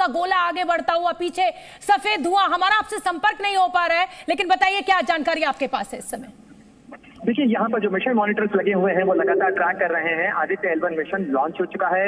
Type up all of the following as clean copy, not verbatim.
का गोला आगे बढ़ता हुआ, पीछे सफेद धुआं। हमारा आपसे संपर्क नहीं हो पा रहा है, लेकिन बताइए क्या जानकारी आपके पास है इस समय। देखिए, यहाँ पर जो मिशन मॉनिटर्स लगे हुए हैं वो लगातार ट्रैक कर रहे हैं। आदित्य L1 मिशन लॉन्च हो चुका है।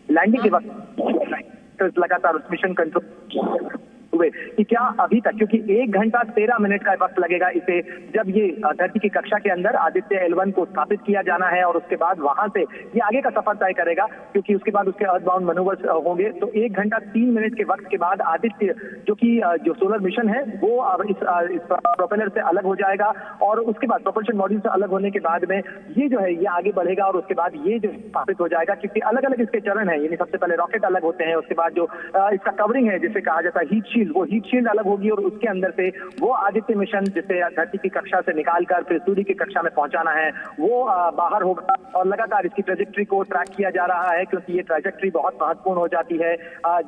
लैंडिंग के वक्त लगातार उस मिशन कंट्रोल हुए कि क्या अभी तक, क्योंकि 1 घंटा 13 मिनट का वक्त लगेगा इसे, जब ये धरती की कक्षा के अंदर आदित्य L1 को स्थापित किया जाना है और उसके बाद वहां से ये आगे का सफर तय करेगा, क्योंकि उसके बाद उसके अर्थबाउंड मैनूवर्स होंगे। तो 1 घंटा 3 मिनट के वक्त के बाद आदित्य जो सोलर मिशन है वो इस प्रोपेलर से अलग हो जाएगा और उसके बाद प्रोपल्शन मॉड्यूल से अलग होने के बाद में ये जो है ये आगे बढ़ेगा और उसके बाद ये जो स्थापित हो जाएगा, क्योंकि अलग अलग इसके चरण है। यानी सबसे पहले रॉकेट अलग होते हैं, उसके बाद जो इसका कवरिंग है जिसे कहा जाता है हीट शील्ड, वो हीट शील्ड अलग होगी और उसके अंदर से वो आदित्य मिशन जिसे धरती की कक्षा से निकालकर फिर सूर्य की कक्षा में पहुंचाना है वो बाहर होगा। और लगातार इसकी ट्रेजेक्ट्री को ट्रैक किया जा रहा है, क्योंकि ये ट्रेजेक्ट्री बहुत महत्वपूर्ण हो जाती है।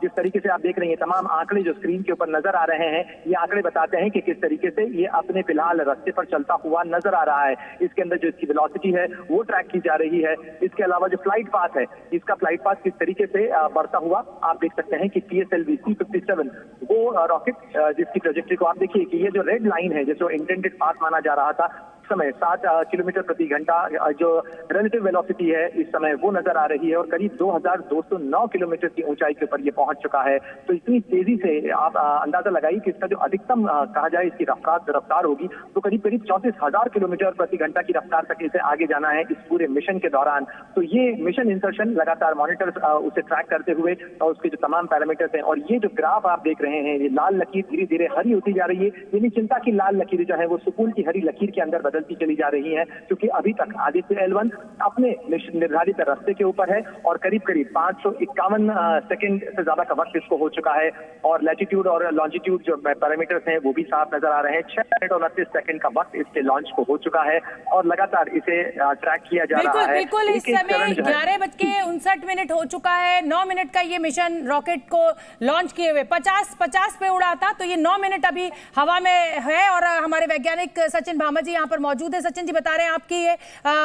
जिस तरीके से आप देख रहे हैं तमाम आंकड़े जो स्क्रीन के ऊपर नजर आ रहे हैं, ये आंकड़े बताते हैं कि किस तरीके से ये अपने फिलहाल रास्ते पर चलता हुआ नजर आ रहा है। इसके अंदर जो इसकी वेलोसिटी है वो ट्रैक की जा रही है। इसके अलावा जो फ्लाइट पाथ है, इसका फ्लाइट पाथ किस तरीके से बढ़ता हुआ आप देख सकते हैं कि PSLV C-57 वो रॉकेट जिसकी ट्रेजेक्ट्री को आप देखिए कि ये जो रेड लाइन है जिसको इंटेंडेड पाथ माना जा रहा था, समय 7 किलोमीटर प्रति घंटा जो रिलेटिव वेलोसिटी है इस समय वो नजर आ रही है और करीब 2209 किलोमीटर की ऊंचाई के ऊपर ये पहुंच चुका है। तो इतनी तेजी से आप अंदाजा लगाइए कि इसका जो अधिकतम कहा जाए इसकी रफ्तार होगी तो करीब 34,000 किलोमीटर प्रति घंटा की रफ्तार तक इसे आगे जाना है इस पूरे मिशन के दौरान। तो ये मिशन इंसर्शन लगातार मॉनिटर्स उसे ट्रैक करते हुए और उसके जो तमाम पैरामीटर्स हैं, और ये जो ग्राफ आप देख रहे हैं ये लाल लकीर धीरे धीरे हरी होती जा रही है। यानी चिंता की लाल लकीर जो है वो सुकून की हरी लकीर के अंदर बदलती चली जा रही है, क्योंकि अभी तक आदित्य L1 अपने निर्धारित रास्ते के ऊपर है और करीब 551 सेकंड से ज्यादा का वक्त इसको हो चुका है। और लैटिट्यूड और लॉन्जिट्यूड जो पैरामीटर्स हैं वो भी साफ नजर आ रहे हैं। 6 मिनट और 29 सेकंड का वक्त इसके लॉन्च को हो चुका है और लगातार इसे ट्रैक किया जा रहा है। बिल्कुल इस समय 11:59 हो चुका है। 9 मिनट का ये मिशन रॉकेट को लॉन्च किए हुए 50 पे उड़ा था, तो ये 9 मिनट अभी हवा में है और हमारे वैज्ञानिक सचिन भामा जी यहाँ पर मौजूद है। सचिन जी बता रहे हैं आपकी ये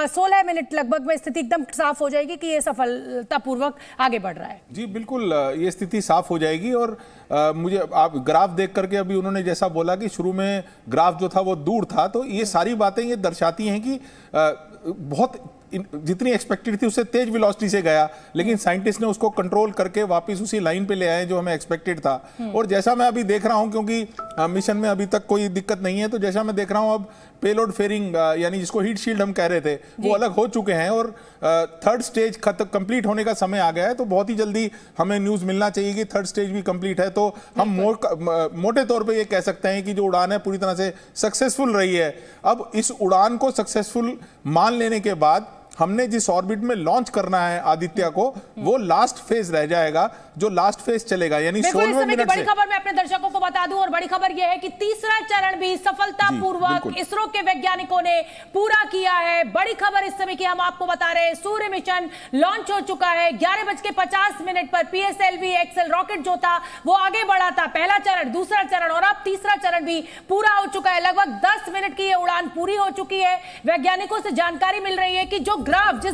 16 मिनट लगभग में स्थिति एकदम साफ हो जाएगी कि ये सफलतापूर्वक आगे बढ़ रहा है। जी बिल्कुल, ये स्थिति साफ हो जाएगी। और मुझे आप ग्राफ देख करके अभी उन्होंने जैसा बोला कि शुरू में ग्राफ जो था वो दूर था, तो ये सारी बातें ये दर्शाती हैं कि बहुत जितनी एक्सपेक्टेड थी उससे तेज वेलोसिटी से गया, लेकिन साइंटिस्ट ने उसको कंट्रोल करके वापस उसी लाइन पे ले आए जो हमें एक्सपेक्टेड था। और जैसा मैं अभी देख रहा हूं, क्योंकि मिशन में अभी तक कोई दिक्कत नहीं है, तो जैसा मैं देख रहा हूं अब पेलोड फेयरिंग यानी जिसको हीट शील्ड हम कह रहे थे वो अलग हो चुके हैं और 3rd स्टेज कंप्लीट होने का समय आ गया है। तो बहुत ही जल्दी हमें न्यूज मिलना चाहिए कि 3rd स्टेज भी कंप्लीट है। तो हम मोटे तौर पे ये कह सकते हैं कि जो उड़ान है पूरी तरह से सक्सेसफुल रही है। अब इस उड़ान को सक्सेसफुल मान लेने के बाद हमने जिस ऑर्बिट में लॉन्च करना है आदित्य को, वो लास्ट फेज रह जाएगा, जो लास्ट फेज चलेगा यानी 16 मिनट से। बड़ी खबर मैं अपने दर्शकों को बता दूं और बड़ी खबर यह है कि तीसरा चरण भी सफलतापूर्वक इसरो के वैज्ञानिकों ने पूरा किया है। बड़ी खबर इस समय की हम आपको बता रहे हैं, सूर्य मिशन लॉन्च हो चुका है। 11:50 पर PSLV XL रॉकेट जो था वो आगे बढ़ा था। पहला चरण, दूसरा चरण और अब तीसरा चरण भी पूरा हो चुका है। लगभग 10 मिनट की ये उड़ान पूरी हो चुकी है। वैज्ञानिकों से जानकारी मिल रही है कि जिस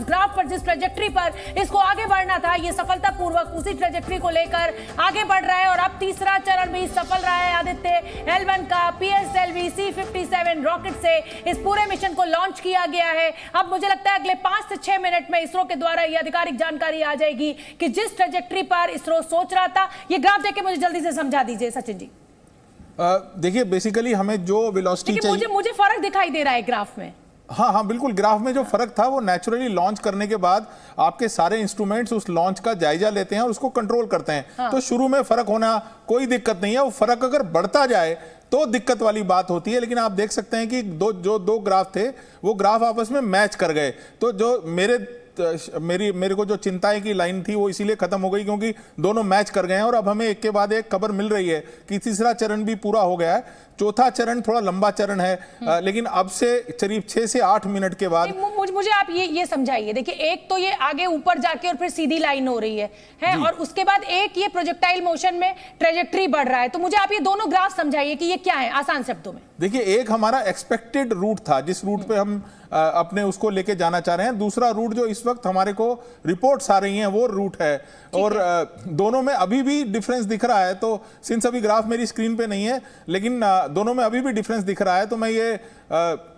ग्राफ पर, जिस ट्रेजेक्ट्री पर इसको आगे बढ़ना था, ये सफलतापूर्वक उसी ट्रेजेक्ट्री को लेकर आगे बढ़ रहा है। और अब तीसरा चरण भी सफल रहा है आदित्य L1 का। PSLV C-57 रॉकेट से इस पूरे मिशन को लॉन्च किया गया है। अब मुझे लगता है अगले 5 से 6 मिनट में इसरो के द्वारा ये आधिकारिक जानकारी आ जाएगी कि जिस ट्रेजेक्ट्री पर इसरो सोच रहा था। ये ग्राफ देख के मुझे जल्दी से समझा दीजिए सचिन जी। देखिए बेसिकली हमें जो वेलोसिटी चाहिए, मुझे फर्क दिखाई दे रहा है ग्राफ में। हाँ बिल्कुल, ग्राफ में जो फर्क था वो नेचुरली लॉन्च करने के बाद आपके सारे इंस्ट्रूमेंट्स उस लॉन्च का जायजा लेते हैं और उसको कंट्रोल करते हैं। हाँ। तो शुरू में फर्क होना कोई दिक्कत नहीं है, वो फर्क अगर बढ़ता जाए तो दिक्कत वाली बात होती है। लेकिन आप देख सकते हैं कि दो ग्राफ थे वो ग्राफ आपस में मैच कर गए। तो जो मेरे को जो चिंताएं की लाइन थी वो इसीलिए खत्म हो गई क्योंकि दोनों मैच कर गए हैं। और अब हमें एक के बाद एक खबर मिल रही है कि तीसरा चरण भी पूरा हो गया है। चौथा चरण थोड़ा लंबा चरण है, लेकिन अब से करीब 6 से 8 मिनट के बाद मुझे आप ये समझाइए, देखिए एक तो ये आगे ऊपर जाके और फिर सीधी लाइन हो रही है और उसके बाद एक ये प्रोजेक्टाइल मोशन में ट्रेजेक्टरी बढ़ रहा है, तो मुझे आप ये दोनों ग्राफ समझाइए कि ये क्या है आसान शब्दों में। देखिए, एक हमारा एक्सपेक्टेड रूट था जिस रूट पे हम अपने उसको लेके जाना चाह रहे हैं, दूसरा रूट जो इस वक्त हमारे को रिपोर्ट्स आ रही हैं वो रूट है, और दोनों में अभी भी डिफरेंस दिख रहा है। तो सिंस अभी ग्राफ मेरी स्क्रीन पे नहीं है, लेकिन दोनों में अभी भी डिफरेंस दिख रहा है, तो मैं ये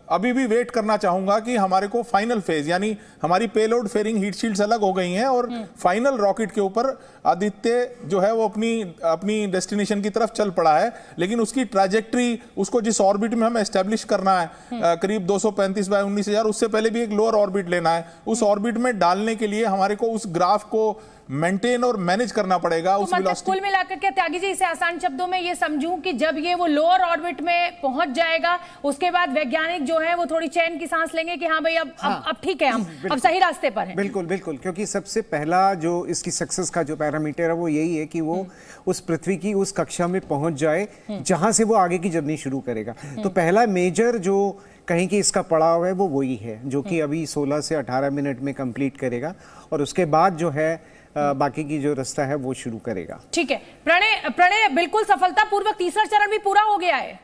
अभी भी वेट करना चाहूंगा कि हमारे को फाइनल फेज, यानी हमारी पेलोड फेयरिंग हीट शील्ड्स अलग हो गई हैं और फाइनल रॉकेट के ऊपर आदित्य जो है वो अपनी डेस्टिनेशन की तरफ चल पड़ा है, लेकिन उसकी ट्रैजेक्टरी, उसको जिस ऑर्बिट में हमें एस्टेब्लिश करना है करीब 235 बाय 19,000, उससे पहले भी एक लोअर ऑर्बिट लेना है, उस ऑर्बिट में डालने के लिए हमारे को उस ग्राफ को मेंटेन और मैनेज करना पड़ेगा। तो उस मतलब कुल मिलाकर के त्यागी जी, इसे आसान शब्दों में ये समझूं कि जब ये वो लोअर ऑर्बिट में पहुंच जाएगा, उसके बाद वैज्ञानिक जो है वो थोड़ी चैन की सांस लेंगे कि हाँ भाई अब ठीक है, हम अब सही रास्ते पर हैं। बिल्कुल बिल्कुल, क्योंकि सबसे पहला जो इसकी सक्सेस का जो पैरामीटर है वो यही है कि वो उस पृथ्वी की उस कक्षा में पहुंच जाए जहां से वो आगे की जर्नी शुरू करेगा। तो पहला मेजर जो कहीं कि इसका पड़ाव है वो वही है, जो कि अभी 16 से 18 मिनट में कंप्लीट करेगा, और उसके बाद जो है बाकी की जो रास्ता है वो शुरू करेगा। ठीक है, प्रणय बिल्कुल सफलतापूर्वक तीसरा चरण भी पूरा हो गया है।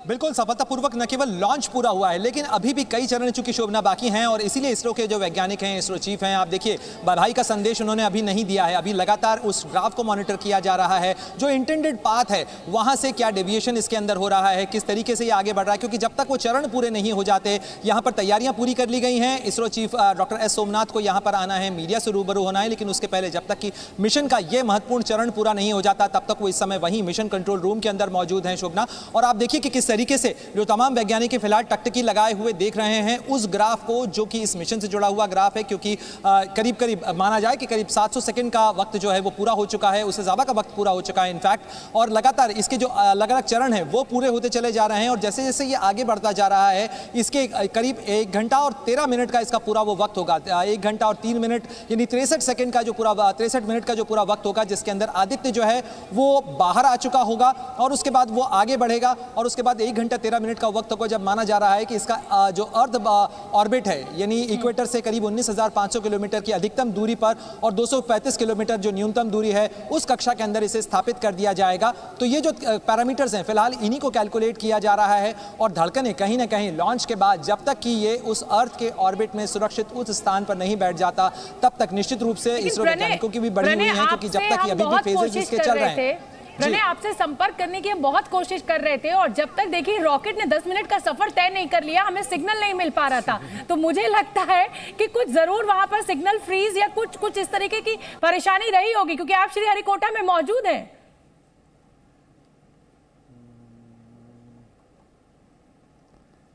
बिल्कुल सफलतापूर्वक न केवल लॉन्च पूरा हुआ है, लेकिन अभी भी कई चरण चूंकि शोभना बाकी हैं, और इसीलिए इसरो के जो वैज्ञानिक हैं, इसरो चीफ हैं, आप देखिए बधाई का संदेश उन्होंने अभी नहीं दिया है। अभी लगातार उस ग्राफ को मॉनिटर किया जा रहा है, जो इंटेंडेड पाथ है वहां से क्या डेविएशन इसके अंदर हो रहा है, किस तरीके से ये आगे बढ़ रहा है, क्योंकि जब तक वो चरण पूरे नहीं हो जाते, यहाँ पर तैयारियां पूरी कर ली गई हैं। ISRO chief doctor S Somnath को यहाँ पर आना है, मीडिया से रूबरू होना है, लेकिन उसके पहले जब तक कि मिशन का ये महत्वपूर्ण चरण पूरा नहीं हो जाता, तब तक वो इस समय वहीं मिशन कंट्रोल रूम के अंदर मौजूद हैं शोभना। और आप देखिए कि किस तरीके से जो तमाम वैज्ञानिक फिलहाल टकटकी लगाए हुए देख रहे हैं उस ग्राफ को, जो कि इस मिशन से जुड़ा हुआ ग्राफ है, क्योंकि करीब करीब माना जाए कि करीब 700 सेकंड का वक्त जो है वो पूरा हो चुका है, उससे ज्यादा का वक्त पूरा हो चुका है इनफैक्ट, और लगातार इसके जो अलग अलग चरण हैं वो पूरे होते चले जा रहे हैं, और जैसे जैसे ये आगे बढ़ता जा रहा है, इसके करीब 1 घंटा और 13 मिनट का इसका पूरा वो वक्त होगा। 1 घंटा और 3 मिनट यानी 63 सेकंड का जो पूरा 63 मिनट का जो पूरा वक्त होगा, जिसके अंदर आदित्य जो है वो बाहर आ चुका होगा, और उसके बाद वो आगे बढ़ेगा, और उसके बाद 1 घंटा 13 मिनट का वक्त को जब माना जा रहा है कि इसका जो अर्थ ऑर्बिट है, यानी इक्वेटर से करीब 19,500 किलोमीटर की अधिकतम दूरी पर और 235 किलोमीटर जो न्यूनतम दूरी है, उस कक्षा के अंदर इसे स्थापित कर दिया जाएगा। तो ये जो पैरामीटर्स हैं फिलहाल इन्हीं को कैलकुलेट किया जा रहा है, और धड़कने कहीं ना कहीं लॉन्च के बाद जब तक कि ये उस अर्थ के ऑर्बिट में सुरक्षित उस स्थान पर नहीं बैठ जाता, तब तक निश्चित रूप से इसरो वैज्ञानिकों की भी बढ़ी हुई है, क्योंकि जब तक अभी भी फेजेस इसके चल रहे हैं। प्रणय, आपसे संपर्क करने की हम बहुत कोशिश कर रहे थे, और जब तक देखिए रॉकेट ने 10 मिनट का सफर तय नहीं कर लिया, हमें सिग्नल नहीं मिल पा रहा था, तो मुझे लगता है कि कुछ जरूर वहां पर सिग्नल फ्रीज या कुछ इस तरीके की परेशानी रही होगी, क्योंकि आप श्रीहरिकोटा में मौजूद हैं।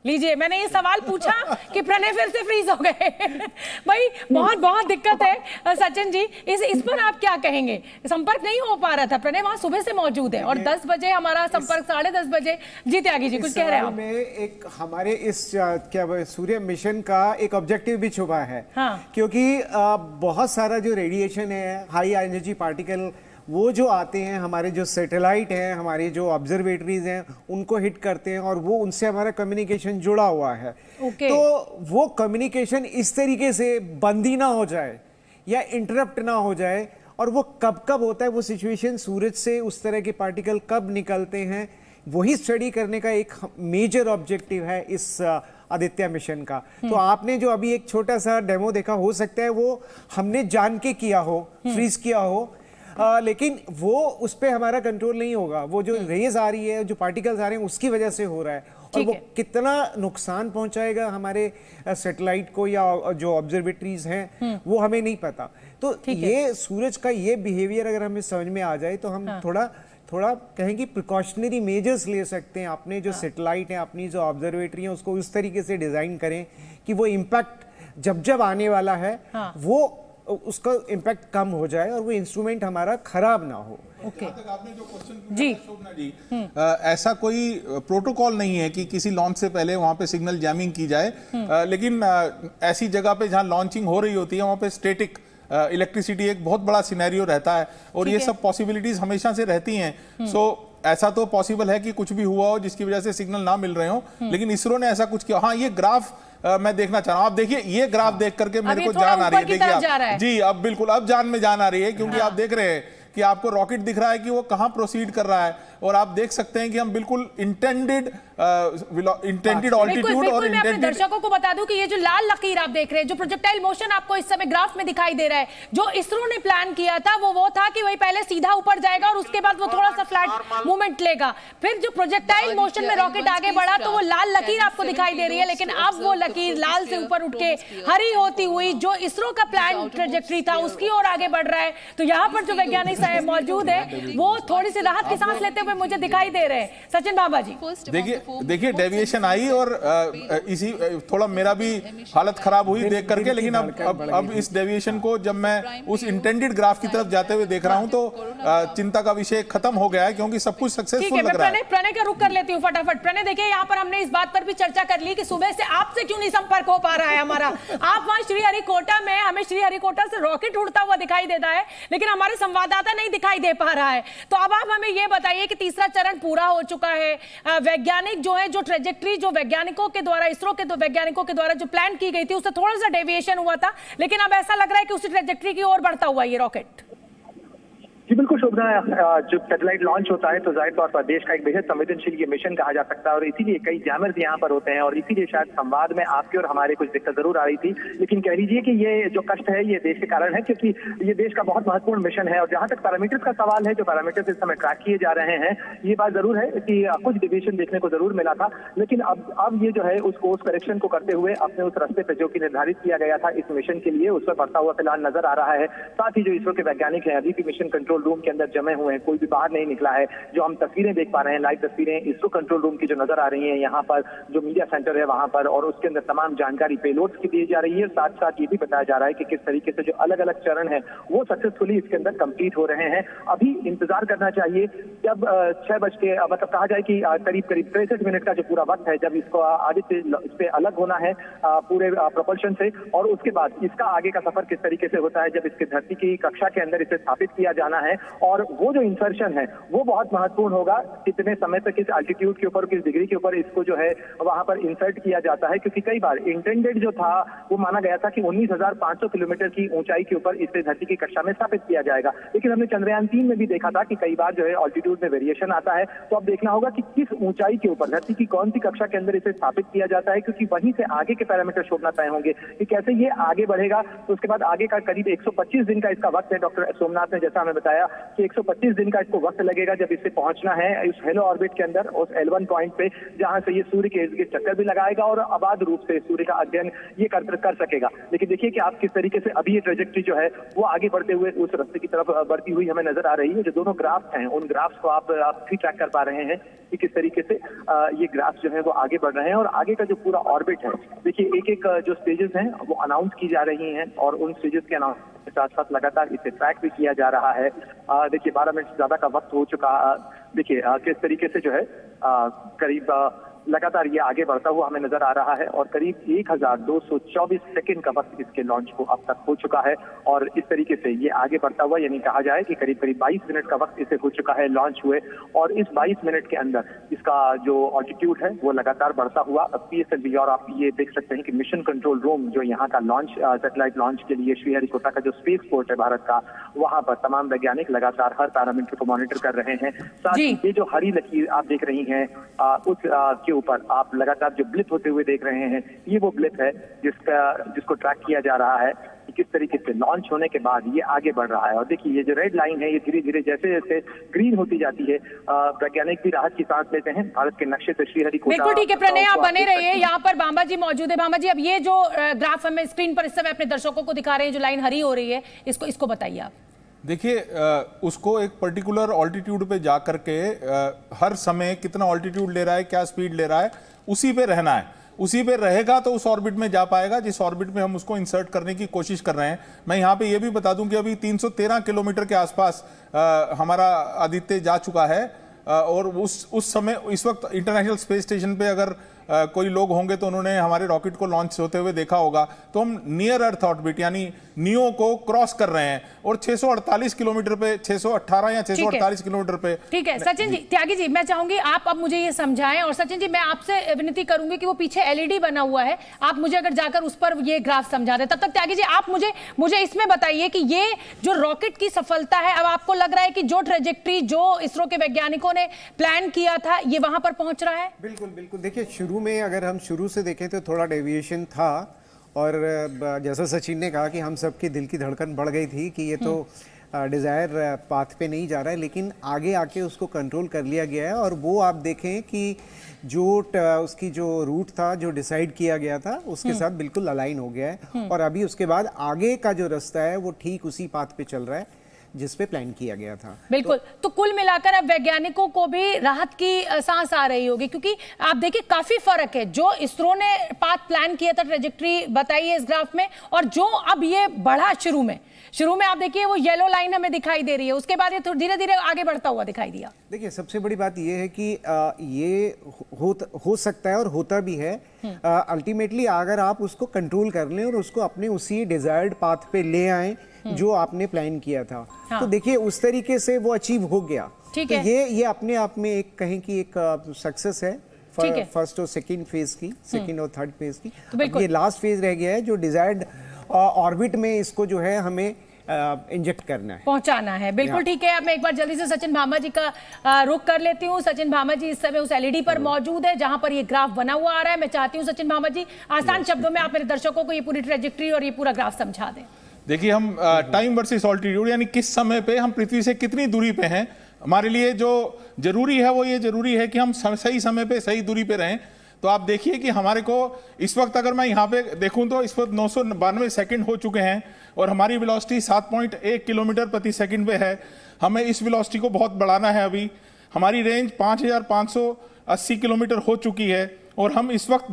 लीजिए, मैंने ये सवाल पूछा कि प्रणय फिर से फ्रीज हो गए। भाई बहुत दिक्कत है सचिन जी, इस पर आप क्या कहेंगे? संपर्क नहीं हो पा रहा था, प्रणय वहां सुबह से मौजूद है और 10 बजे हमारा संपर्क 10:30 बजे। जी त्यागी जी, कुछ कह रहे हैं आप? में एक हमारे इस क्या सूर्य मिशन का एक ऑब्जेक्टिव भी छुपा है। हाँ। क्योंकि बहुत सारा जो रेडिएशन है, हाई एनर्जी पार्टिकल, वो जो आते हैं हमारे जो सैटेलाइट हैं, हमारी जो ऑब्जर्वेटरीज हैं, उनको हिट करते हैं, और वो उनसे हमारा कम्युनिकेशन जुड़ा हुआ है। तो वो कम्युनिकेशन इस तरीके से बंदी ना हो जाए या इंटरप्ट ना हो जाए, और वो कब होता है वो सिचुएशन, सूरज से उस तरह के पार्टिकल कब निकलते हैं, वही स्टडी करने का एक मेजर ऑब्जेक्टिव है इस आदित्य मिशन का। तो आपने जो अभी एक छोटा सा डेमो देखा, हो सकता है वो हमने जान के किया हो, फ्रीज किया हो, लेकिन वो उस पे हमारा कंट्रोल नहीं होगा। वो जो रेज आ रही है, जो पार्टिकल्स आ रहे हैं, उसकी वजह से हो रहा है, और वो कितना नुकसान पहुंचाएगा हमारे सैटेलाइट को या जो ऑब्जर्वेटरीज हैं, वो हमें नहीं पता। तो ये सूरज का ये बिहेवियर अगर हमें समझ में आ जाए, तो हम थोड़ा कहेंगे प्रिकॉशनरी मेजर्स ले सकते हैं। अपने जो सैटेलाइट है, अपनी जो ऑब्जर्वेटरी है, उसको उस तरीके से डिजाइन करें कि वो इम्पैक्ट जब आने वाला है, वो उसका इम्पैक्ट कम हो जाए और वो इंस्ट्रूमेंट हमारा खराब ना हो। ओके। आपने जो क्वेश्चन जी शोभना जी, ऐसा कोई प्रोटोकॉल नहीं है कि किसी लॉन्च से पहले वहां पे सिग्नल जैमिंग की जाए, लेकिन ऐसी जगह पे जहां लॉन्चिंग हो रही होती है, वहां पे स्टैटिक इलेक्ट्रिसिटी एक बहुत बड़ा सिनेरियो रहता है, और ये सब पॉसिबिलिटीज हमेशा से रहती हैं। सो ऐसा तो पॉसिबल है कि कुछ भी हुआ हो जिसकी वजह से सिग्नल ना मिल रहे हो, लेकिन इसरो ने ऐसा कुछ किया। हाँ, ये ग्राफ मैं देखना चाह रहा हूं। आप देखिए, ये ग्राफ देख करके मेरे को जान आ रही है। देखिए आप, जी अब बिल्कुल अब जान में जान आ रही है, क्योंकि आप देख रहे हैं कि आपको रॉकेट दिख रहा है कि वो कहां प्रोसीड कर रहा है, और आप देख सकते हैं कि हम बिल्कुल इंटेंडेड ऑल्टीट्यूड और मैं अपने दर्शकों को बता दूं कि ये जो लाल लकीर आप देख रहे हैं, जो प्रोजेक्टाइल मोशन आपको इस समय ग्राफ में दिखाई दे रहा है, जो इसरो ने प्लान किया था वो था कि वही पहले सीधा ऊपर जाएगा और उसके बाद वो थोड़ा सा फ्लैट मूवमेंट लेगा। फिर जो प्रोजेक्टाइल मोशन में रॉकेट आगे बढ़ा तो वो लाल लकीर आपको दिखाई दे रही है, लेकिन अब वो लकीर लाल से ऊपर उठ के हरी होती हुई जो इसरो का प्लान ट्रेजेक्टरी था उसकी ओर आगे बढ़ रहा है। तो यहाँ पर जो वैज्ञानिक साहब मौजूद है वो थोड़ी सी राहत की सांस लेते हुए मुझे दिखाई दे रहे हैं। सचिन बाबा जी, देखिए डेविएशन आई और इसी थोड़ा मेरा भी हालत खराब हुई देख करके, लेकिन अब इस डेविएशन को जब मैं उस इंटेंडेड ग्राफ की तरफ जाते हुए देख रहा हूं तो चिंता का विषय खत्म हो गया है, क्योंकि सब कुछ सक्सेसफुल लग रहा है। प्रणय का रुख कर लेती हूँ फटाफट। प्रणय, देखिए यहाँ पर हमने इस बात पर भी चर्चा कर ली कि सुबह से आपसे क्यों नहीं संपर्क हो पा रहा है हमारा। आप वहां श्रीहरिकोटा में, हमें श्रीहरिकोटा से रॉकेट उड़ता हुआ दिखाई देता है, लेकिन हमारे संवाददाता नहीं दिखाई दे पा रहा है। तो अब आप हमें ये बताइए कि तीसरा चरण पूरा हो चुका है, वैज्ञानिक जो है, जो ट्रेजेक्टरी जो वैज्ञानिकों के द्वारा, इसरो के वैज्ञानिकों के द्वारा जो प्लान की गई थी उससे थोड़ा सा डेविएशन हुआ था, लेकिन अब ऐसा लग रहा है कि उसी ट्रेजेक्टरी की ओर बढ़ता हुआ ये रॉकेट। जी बिल्कुल शोभना, जब सैटेलाइट लॉन्च होता है तो जाहिर तौर पर देश का एक बेहद संवेदनशील ये मिशन कहा जा सकता है, और इसीलिए कई जैमर्स यहाँ पर होते हैं, और इसीलिए शायद संवाद में आपके और हमारे कुछ दिक्कत जरूर आ रही थी। लेकिन कह लीजिए कि ये जो कष्ट है ये देश के कारण है, क्योंकि ये देश का बहुत महत्वपूर्ण मिशन है। और जहां तक पैरामीटर्स का सवाल है, जो पैरामीटर्स इस समय ट्रैक किए जा रहे हैं, ये बात जरूर है कि कुछ डिविएशन देखने को जरूर मिला था, लेकिन अब ये जो है उस कोर्स करेक्शन को करते हुए अपने उस रास्ते पर जो कि निर्धारित किया गया था इस मिशन के लिए, उस पर बढ़ता हुआ फिलहाल नजर आ रहा है। साथ ही जो इसरो के वैज्ञानिक हैं अभी भी मिशन कंट्रोल रूम के अंदर जमे हुए हैं, कोई भी बाहर नहीं निकला है। जो हम तस्वीरें देख पा रहे हैं, लाइव तस्वीरें इसरो कंट्रोल रूम की जो नजर आ रही हैं, यहाँ पर जो मीडिया सेंटर है वहां पर, और उसके अंदर तमाम जानकारी पेलोड्स की दी जा रही है। साथ साथ ये भी बताया जा रहा है कि किस तरीके से जो अलग अलग चरण है वो सक्सेसफुली इसके अंदर कंप्लीट हो रहे हैं। अभी इंतजार करना चाहिए जब 6 बज के मतलब कहा जाए कि करीब 63 मिनट का जो पूरा वक्त है, जब इसको आदित्य इससे अलग होना है पूरे प्रोपल्शन से, और उसके बाद इसका आगे का सफर किस तरीके से होता है, जब इसके धरती की कक्षा के अंदर इसे स्थापित किया जाना है, और वो जो इंसर्शन है वो बहुत महत्वपूर्ण होगा। कितने समय तक, किस एल्टीट्यूड के ऊपर, किस डिग्री के ऊपर इसको जो है वहां पर इंसर्ट किया जाता है, क्योंकि कई बार इंटेंडेड जो था वो माना गया था कि 19,500 किलोमीटर की ऊंचाई के ऊपर इसे धरती की कक्षा में स्थापित किया जाएगा, लेकिन हमने चंद्रयान 3 में भी देखा था कि कई बार जो है ऑल्टीट्यूड में वेरिएशन आता है। तो अब देखना होगा कि किस ऊंचाई के ऊपर, धरती की कौन सी कक्षा के अंदर इसे स्थापित किया जाता है, क्योंकि वहीं से आगे के पैरामीटर शोधना तय होंगे कि कैसे ये आगे बढ़ेगा। तो उसके बाद आगे का करीब 125 दिन का इसका वक्त है। डॉक्टर सोमनाथ ने जैसा हमें बताया कि 125 दिन का इसको वक्त लगेगा जब इसे पहुंचना है इस हेलो ऑर्बिट के अंदर, उस L1 पॉइंट पे, जहां से ये सूर्य के इर्द गिर्द चक्कर भी लगाएगा और आबाद रूप से सूर्य का अध्ययन ये कर सकेगा। लेकिन देखिए कि आप किस तरीके से अभी ये ट्रेजेक्टरी जो है वो आगे बढ़ते हुए उस रास्ते की तरफ बढ़ती हुई हमें नजर आ रही है। जो दोनों ग्राफ्स हैं उन ग्राफ्स को आप भी ट्रैक कर पा रहे हैं कि किस तरीके से ये ग्राफ्स जो है वो आगे बढ़ रहे हैं, और आगे का जो पूरा ऑर्बिट है, देखिए एक एक जो स्टेजेस हैं वो अनाउंस की जा रही हैं, और उन स्टेजेस के अनाउंस के साथ साथ लगातार इसे ट्रैक भी किया जा रहा है। देखिए 12 मिनट से ज्यादा का वक्त हो चुका। देखिए किस तरीके से जो है करीब लगातार ये आगे बढ़ता हुआ हमें नजर आ रहा है, और करीब 1224 सेकंड का वक्त इसके लॉन्च को अब तक हो चुका है, और इस तरीके से ये आगे बढ़ता हुआ, यानी कहा जाए कि करीब 22 मिनट का वक्त इसे हो चुका है लॉन्च हुए, और इस 22 मिनट के अंदर इसका जो ऑल्टीट्यूड है वो लगातार बढ़ता हुआ PSLV, और आप ये देख सकते हैं कि मिशन कंट्रोल रूम जो यहाँ का लॉन्च सैटेलाइट लॉन्च के लिए श्रीहरिकोटा का जो स्पेस पोर्ट है भारत का, वहां पर तमाम वैज्ञानिक लगातार हर पैरामीटर को मॉनिटर कर रहे हैं। साथ ही ये जो हरी लकीर आप देख रही हैं उस ऊपर आप लगातार जो ब्लिप होते हुए देख रहे हैं, ये वो ब्लिप है जिसको ट्रैक किया जा रहा है कि किस तरीके से लॉन्च होने के बाद ये आगे बढ़ रहा है। और देखिए ये जो रेड लाइन है ये धीरे धीरे जैसे जैसे ग्रीन होती जाती है, वैज्ञानिक भी राहत की सांस लेते हैं। भारत के नक्शे से श्रीहरिकोटा। बिल्कुल ठीक है प्रणय, आप बने रहिए। यहाँ पर बांबा जी मौजूद है। बांबा जी, अब ये जो ग्राफ हमें स्क्रीन पर इस समय अपने दर्शकों को दिखा रहे हैं, जो लाइन हरी हो रही है, इसको बताइए आप। देखिए उसको एक पर्टिकुलर ऑल्टीट्यूड पे जा करके हर समय कितना ऑल्टीट्यूड ले रहा है, क्या स्पीड ले रहा है, उसी पे रहना है। उसी पे रहेगा तो उस ऑर्बिट में जा पाएगा जिस ऑर्बिट में हम उसको इंसर्ट करने की कोशिश कर रहे हैं। मैं यहाँ पे ये भी बता दूं कि अभी 313 किलोमीटर के आसपास हमारा आदित्य जा चुका है, और उस समय इस वक्त इंटरनेशनल स्पेस स्टेशन पे अगर कोई लोग होंगे तो उन्होंने हमारे रॉकेट को लॉन्च होते हुए देखा होगा, तो हम नियर अर्थ ऑर्बिट यानी नियो को क्रॉस कर रहे हैं और 648 किलोमीटर पे, 618 या 648 किलोमीटर पे। ठीक है सचिन जी, त्यागी जी, मैं चाहूंगी आप अब मुझे ये समझाएं। और सचिन जी, मैं आपसे विनती करूंगी कि वो पीछे एलईडी बना हुआ है, आप मुझे अगर जाकर उस पर ये ग्राफ समझा दें। तब तक त्यागी जी आप मुझे इसमें बताइए कि ये जो रॉकेट की सफलता है, अब आपको लग रहा है कि जो ट्रेजेक्ट्री जो इसरो के वैज्ञानिकों ने प्लान किया था ये वहां पर पहुंच रहा है? बिल्कुल बिल्कुल। देखिए, शुरू में अगर हम शुरू से देखें तो थोड़ा डेविएशन था, और जैसा सचिन ने कहा कि हम सबके दिल की धड़कन बढ़ गई थी कि ये तो डिज़ायर पाथ पे नहीं जा रहा है, लेकिन आगे आके उसको कंट्रोल कर लिया गया है। और वो आप देखें कि जो उसकी जो रूट था, जो डिसाइड किया गया था, उसके साथ बिल्कुल अलाइन हो गया है। और अभी उसके बाद आगे का जो रास्ता है वो ठीक उसी पाथ पे चल रहा है जिस पे प्लान किया गया था। बिल्कुल। तो कुल मिलाकर अब वैज्ञानिकों को भी राहत की सांस आ रही होगी, क्योंकि आप देखिए काफी फर्क है जो इसरो ने पाथ प्लान किया था, ट्रेजेक्ट्री बताई है इस ग्राफ में, और जो अब ये बढ़ा शुरू में आप देखिए वो येलो लाइन हमें दिखाई दे रही है, उसके बाद ये धीरे धीरे आगे बढ़ता हुआ दिखाई दिया। देखिए, सबसे बड़ी बात ये है कि ये हो सकता है और होता भी है। अल्टीमेटली अगर आप उसको कंट्रोल कर लें और उसको अपने उसी डिजायर्ड पाथ पे ले आए जो आपने प्लान किया था, हाँ। तो देखिए उस तरीके से वो अचीव हो गया। ठीक तो है। ये अपने आप में एक कहें कि एक सक्सेस है फर्स्ट और सेकंड फेज की, सेकंड और थर्ड फेज की। तो अब ये लास्ट फेज रह गया है जो डिजायर्ड ऑर्बिट में इसको जो है हमें इंजेक्ट करना है, पहुंचाना है। बिल्कुल ठीक है। अब मैं एक बार जल्दी से सचिन भामा जी का रुख कर लेती हूँ। सचिन भामा जी इस समय उस एलईडी पर मौजूद है जहां पर ये ग्राफ बना हुआ आ रहा है। मैं चाहती हूँ सचिन भामा जी आसान शब्दों में आप मेरे दर्शकों को ये पूरी ट्रेजेक्ट्री और ये पूरा ग्राफ समझा दें। देखिए, हम टाइम वर्सेस ऑल्टीट्यूड यानी किस समय पे हम पृथ्वी से कितनी दूरी पे हैं, हमारे लिए जो जरूरी है वो ये जरूरी है कि हम सही समय पे सही दूरी पे रहें। तो आप देखिए कि हमारे को इस वक्त अगर मैं यहाँ पे देखूं तो इस वक्त 992 सेकंड हो चुके हैं और हमारी वेलोसिटी 7.1 किलोमीटर प्रति सेकंड पे है। हमें इस वेलोसिटी को बहुत बढ़ाना है। अभी हमारी रेंज 5580 किलोमीटर हो चुकी है और हम इस वक्त